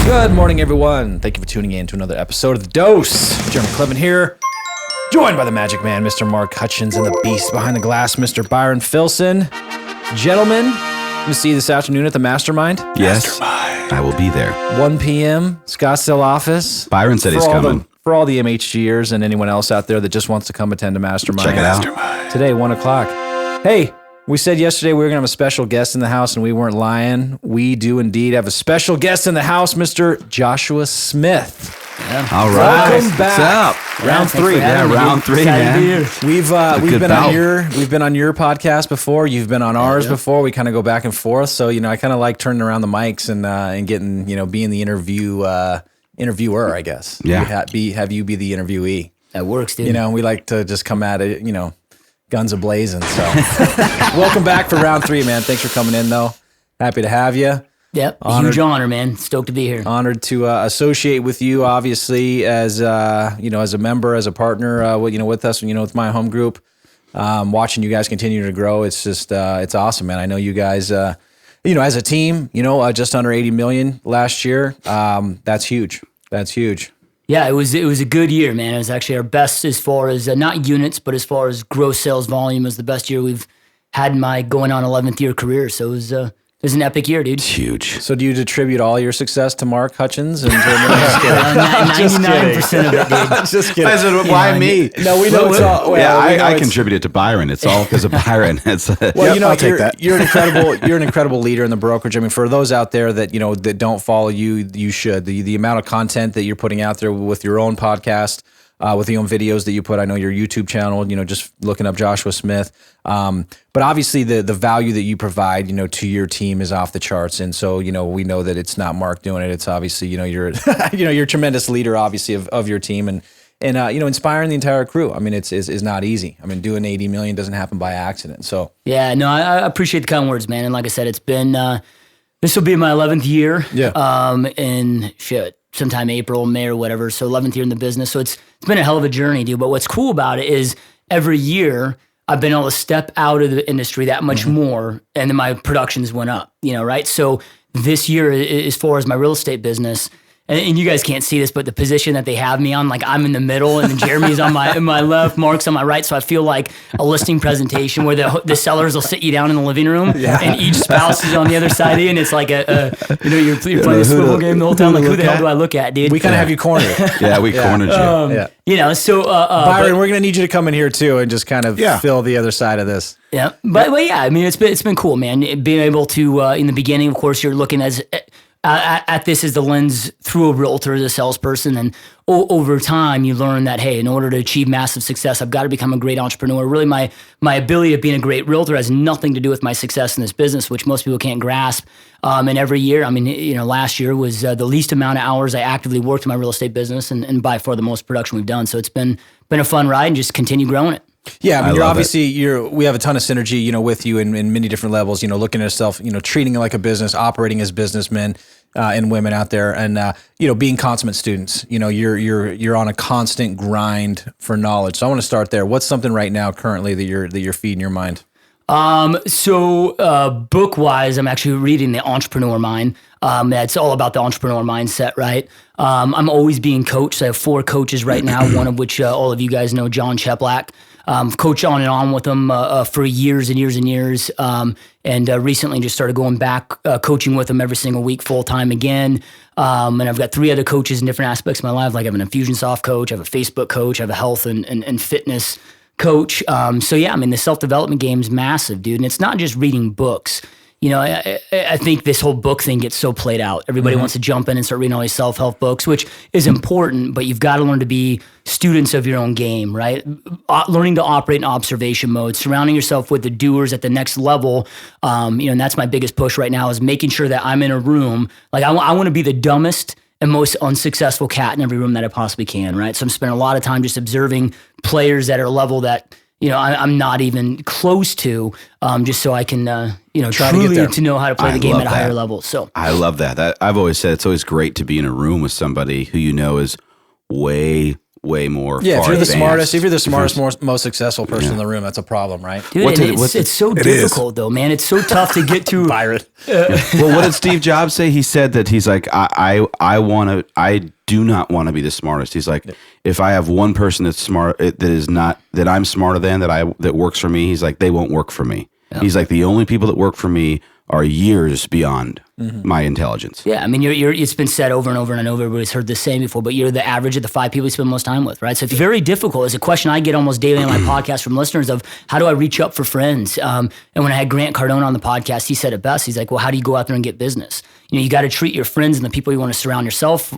Good morning, everyone. Thank you for tuning in to another episode of The Dose. Jereme, Kleven here, joined by the Magic Man, Mr. Mark Hutchins, and the beast behind the glass, Mr. Byron Filson. Gentlemen, we'll see you this afternoon at the Mastermind. Yes, I will be there. 1 p.m., Scottsdale office. Byron said he's coming. For all the MHGers and anyone else out there that just wants to come attend a Mastermind. Check it out. Today, 1 o'clock. Hey, we said yesterday we were going to have a special guest in the house, and we weren't lying. We do indeed have a special guest in the house, Mr. Joshua Smith. Yeah. All right. Welcome back. What's up? Round three. Yeah, round three, man. We've been on your podcast before. You've been on ours before. We kind of go back and forth. So, I kind of like turning around the mics and getting, being the interviewer, I guess. Yeah. Have you be the interviewee. That works, dude. We like to just come at it, guns a-blazing. So welcome back for round three, man. Thanks for coming in, though. Happy to have you. Yep, huge honor, man. Stoked to be here. Honored to associate with you, obviously, as as a member, as a partner, with us, with my home group. Watching you guys continue to grow, it's just it's awesome, man. I know you guys, as a team, just under 80 million last year. That's huge. That's huge. Yeah, it was a good year, man. It was actually our best as far as not units, but as far as gross sales volume. It was the best year we've had in my going on 11th year career. So it was an epic year, dude. It's huge. So do you attribute all your success to Mark Hutchins? And 99% of it, dude. Just kidding. I said, why me? No, we know it's all. I contributed to Byron. It's all because of Byron. I'll take that. You're an incredible leader in the brokerage. I mean, for those out there that that don't follow you, you should. The amount of content that you're putting out there with your own podcast, with your own videos that you put. I know your YouTube channel, just looking up Joshua Smith. But obviously the value that you provide, to your team is off the charts. And so, we know that it's not Mark doing it. It's obviously, you're, you're a tremendous leader, obviously, of your team and inspiring the entire crew. I mean, is not easy. I mean, doing 80 million doesn't happen by accident. So yeah, no, I appreciate the kind words, man. And like I said, it's been, this will be my 11th year. Yeah. In sometime April, May or whatever. So 11th year in the business. So it's been a hell of a journey, dude. But what's cool about it is every year I've been able to step out of the industry that much more, and then my productions went up, right? So this year, as far as my real estate business, and you guys can't see this, but the position that they have me on, like I'm in the middle, and then Jereme's on my left, Mark's on my right, so I feel like a listing presentation where the sellers will sit you down in the living room, and each spouse is on the other side of you, and it's like you're playing a swivel game the whole time. Like, who the hell do I look at, dude? We kind of have you cornered. Yeah, we cornered you. Byron, we're gonna need you to come in here too and just kind of fill the other side of this. Yeah, but yeah, I mean, it's been cool, man. Being able to in the beginning, of course, you're looking at this as the lens through a realtor, as a salesperson, and over time you learn that, hey, in order to achieve massive success, I've got to become a great entrepreneur. Really, my ability of being a great realtor has nothing to do with my success in this business, which most people can't grasp. And every year, I mean, last year was the least amount of hours I actively worked in my real estate business, and by far the most production we've done. So it's been a fun ride, and just continue growing it. Yeah, I mean, we have a ton of synergy, with you in many different levels, looking at yourself, treating it like a business, operating as businessmen and women out there, and, being consummate students. You're on a constant grind for knowledge. So I want to start there. What's something right now currently that you're feeding your mind? Book wise, I'm actually reading The Entrepreneur Mind. That's all about the entrepreneur mindset, right? I'm always being coached. I have 4 coaches right now, one of which all of you guys know, John Cheplack. Coach on and on with him for years and years and years. And recently just started going back, coaching with him every single week, full time again. And I've got 3 other coaches in different aspects of my life. Like I have an Infusionsoft coach, I have a Facebook coach, I have a health and fitness coach. So yeah, I mean, the self-development game is massive, dude. And it's not just reading books. I think this whole book thing gets so played out. Everybody wants to jump in and start reading all these self-help books, which is important, but you've got to learn to be students of your own game, right? Learning to operate in observation mode, surrounding yourself with the doers at the next level. And that's my biggest push right now, is making sure that I'm in a room. Like I want to be the dumbest and most unsuccessful cat in every room that I possibly can, right? So I'm spending a lot of time just observing players that are a level that I'm not even close to, just so I can, try to get there, to know how to play the game at a higher level. So I love that. I've always said it's always great to be in a room with somebody who is way, way more. Yeah, far if you're the advanced. smartest, most successful person in the room, that's a problem, right? Dude, it's so difficult though, man. It's so tough to get to. Byron. Well, what did Steve Jobs say? He said that he's like, I do not want to be the smartest. He's like, if I have one person that's smart, that I'm smarter than, that works for me, he's like, they won't work for me. Yeah. He's like, the only people that work for me are years beyond my intelligence. Yeah, I mean, it's been said over and over and over. Everybody's heard the same before, but you're the average of the 5 people you spend most time with, right? So it's very difficult. It's a question I get almost daily on my podcast from listeners of how do I reach up for friends? And when I had Grant Cardone on the podcast, he said it best. He's like, well, how do you go out there and get business? You got to treat your friends and the people you want to surround yourself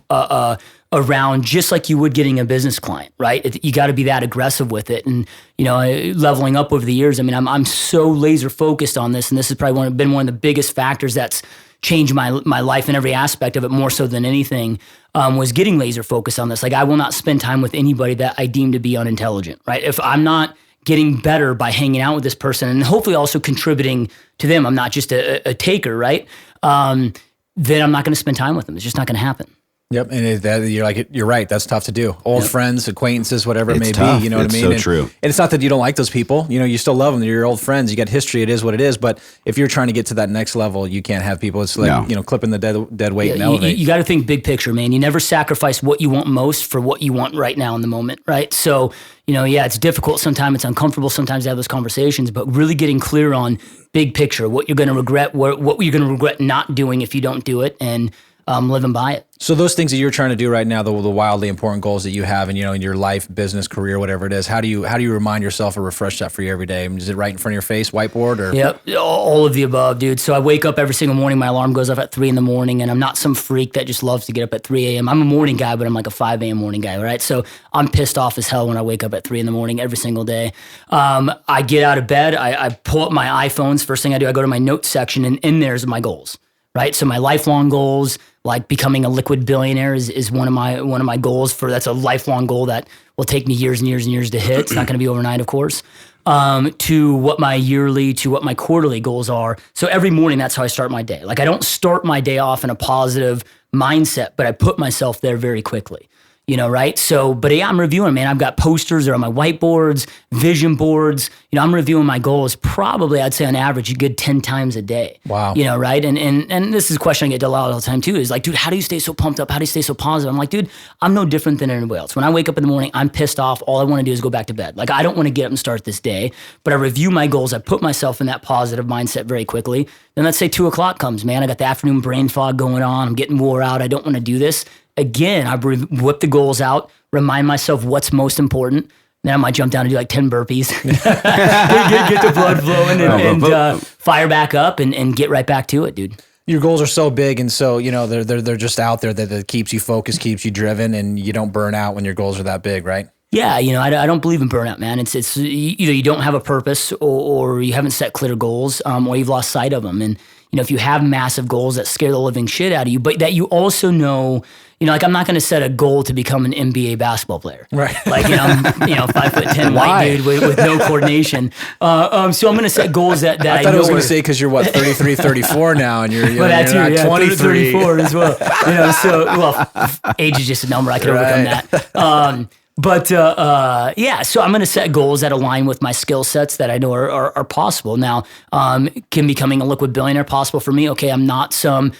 around just like you would getting a business client, right? You got to be that aggressive with it. And, leveling up over the years, I mean, I'm so laser focused on this, and this has probably been one of the biggest factors that's changed my life in every aspect of it, more so than anything, was getting laser focused on this. Like, I will not spend time with anybody that I deem to be unintelligent, right? If I'm not getting better by hanging out with this person and hopefully also contributing to them, I'm not just a taker, right? Then I'm not going to spend time with them. It's just not going to happen. Yep, and you're right. That's tough to do. Old friends, acquaintances, whatever it may tough. be. You know what I mean? It's so true. And it's not that you don't like those people. You still love them. They're your old friends. You got history. It is what it is. But if you're trying to get to that next level, you can't have people. It's like clipping the dead weight and elevate. You got to think big picture, man. You never sacrifice what you want most for what you want right now in the moment, right? So it's difficult. Sometimes it's uncomfortable. Sometimes to have those conversations. But really getting clear on big picture, what you're going to regret, what you're going to regret not doing if you don't do it, and living by it. So those things that you're trying to do right now, the wildly important goals that you have in your life, business, career, whatever it is, how do you remind yourself or refresh that for you every day? Is it right in front of your face, whiteboard, or? Yep, all of the above, dude. So I wake up every single morning. My alarm goes off at 3 a.m, and I'm not some freak that just loves to get up at 3 a.m. I'm a morning guy, but I'm like a 5 a.m. morning guy, right? So I'm pissed off as hell when I wake up at 3 a.m. every single day. I get out of bed. I pull up my iPhones. First thing I do, I go to my notes section, and in there's my goals, right? So my lifelong goals, like becoming a liquid billionaire is one of my goals. That's a lifelong goal that will take me years and years and years to hit. It's not going to be overnight, of course. To what my yearly, to what my quarterly goals are. So every morning, that's how I start my day. Like, I don't start my day off in a positive mindset, but I put myself there very quickly. Right? So, but yeah, I'm reviewing, man. I've got posters, they're on my whiteboards, vision boards. I'm reviewing my goals probably, I'd say on average, a good 10 times a day. Wow. Right? And this is a question I get a lot all the time too, is like, dude, how do you stay so pumped up? How do you stay so positive? I'm like, dude, I'm no different than anybody else. When I wake up in the morning, I'm pissed off. All I want to do is go back to bed. Like, I don't want to get up and start this day, but I review my goals. I put myself in that positive mindset very quickly. Then let's say 2:00 comes, man. I got the afternoon brain fog going on. I'm getting wore out. I don't want to do this. Again, I whip the goals out, remind myself what's most important. Then I might jump down and do like 10 burpees, get the blood flowing, and fire back up and get right back to it, dude. Your goals are so big, and so they're just out there that keeps you focused, keeps you driven, and you don't burn out when your goals are that big, right? Yeah, I don't believe in burnout, man. It's either you don't have a purpose or you haven't set clear goals, or you've lost sight of them. And if you have massive goals that scare the living shit out of you, but that you also know, like, I'm not going to set a goal to become an NBA basketball player, right? Like, I'm 5'10" white dude with no coordination. So I'm going to set goals that I thought know I was going to say because you're 33, 34 now, and you're not 23, 34 as well. So age is just a number. I can overcome that. But so I'm going to set goals that align with my skill sets that I know are possible. Now, can becoming a liquid billionaire possible for me? Okay, I'm not some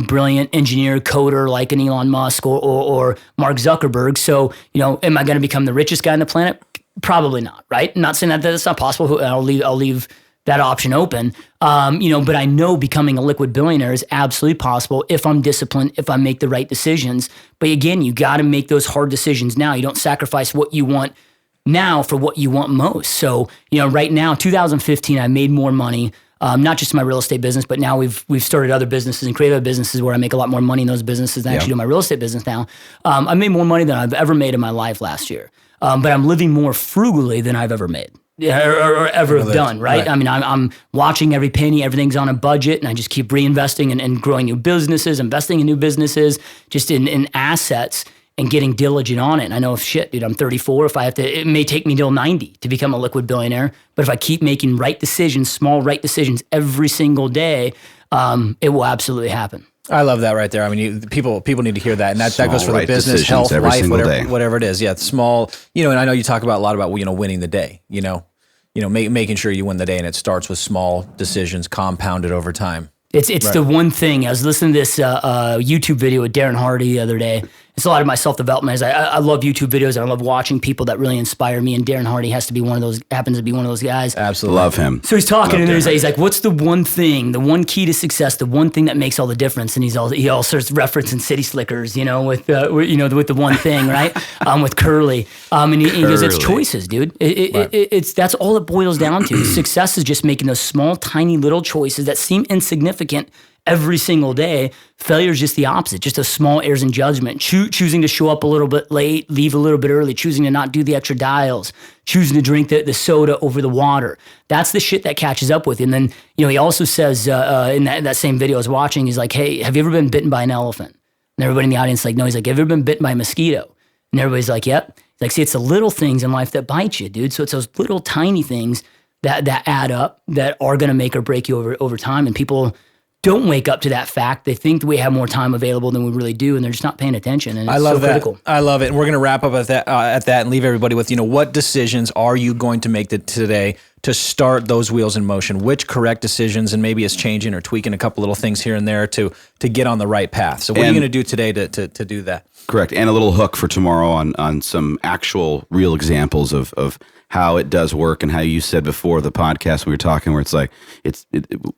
brilliant engineer, coder like an Elon Musk or Mark Zuckerberg. So am I going to become the richest guy on the planet? Probably not. Right? I'm not saying that that's not possible. I'll leave that option open. But I know becoming a liquid billionaire is absolutely possible if I'm disciplined, if I make the right decisions. But again, you got to make those hard decisions now. You don't sacrifice what you want now for what you want most. So, right now, 2015, I made more money, not just in my real estate business, but now we've started other businesses and creative businesses where I make a lot more money in those businesses than I actually do my real estate business now. I made more money than I've ever made in my life last year. But I'm living more frugally than I've ever made. Or ever have done, right? I mean, I'm watching every penny, everything's on a budget, and I just keep reinvesting and growing new businesses, investing in new businesses, just in assets, and getting diligent on it. And I know dude, I'm 34. It may take me till 90 to become a liquid billionaire, but if I keep making right decisions, small right decisions every single day, it will absolutely happen. I love that right there. I mean, people need to hear that, and that goes for the business, health, life, whatever it is. Yeah, it's small. And I know you talk about a lot about winning the day. Making sure you win the day, and it starts with small decisions compounded over time. It's right. The one thing. I was listening to this YouTube video with Darren Hardy the other day. It's a lot of my self-development. I love YouTube videos, and I love watching people that really inspire me, and Darren Hardy happens to be one of those guys. Absolutely. Love him. So he's talking, and he's like, what's the one thing, the one key to success, the one thing that makes all the difference? And he all starts referencing City Slickers, with the one thing, right? With Curly. And he goes, it's choices, dude. That's all it boils down to. Success is just making those small, tiny little choices that seem insignificant every single day. Failure is just the opposite, just a small errors in judgment. Choosing to show up a little bit late, leave a little bit early, choosing to not do the extra dials, choosing to drink the soda over the water. That's the shit that catches up with you. And then, he also says in that same video I was watching, he's like, hey, have you ever been bitten by an elephant? And everybody in the audience is like, no. He's like, have you ever been bitten by a mosquito? And everybody's like, yep. He's like, see, it's the little things in life that bite you, dude. So it's those little tiny things that add up that are going to make or break you over time. And people don't wake up to that fact. They think that we have more time available than we really do, and they're just not paying attention. And it's critical. I love it. And we're going to wrap up at that and leave everybody with, what decisions are you going to make today to start those wheels in motion? Which correct decisions, and maybe it's changing or tweaking a couple little things here and there to get on the right path. So what are you going to do today to do that? Correct. And a little hook for tomorrow on some actual real examples of how it does work, and how you said before the podcast we were talking, where it's like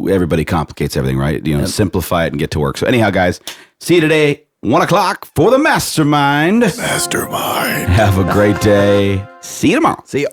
everybody complicates everything, right? Simplify it and get to work. So anyhow, guys, see you today, 1:00 for the mastermind. Mastermind. Have a great day. See you tomorrow. See ya.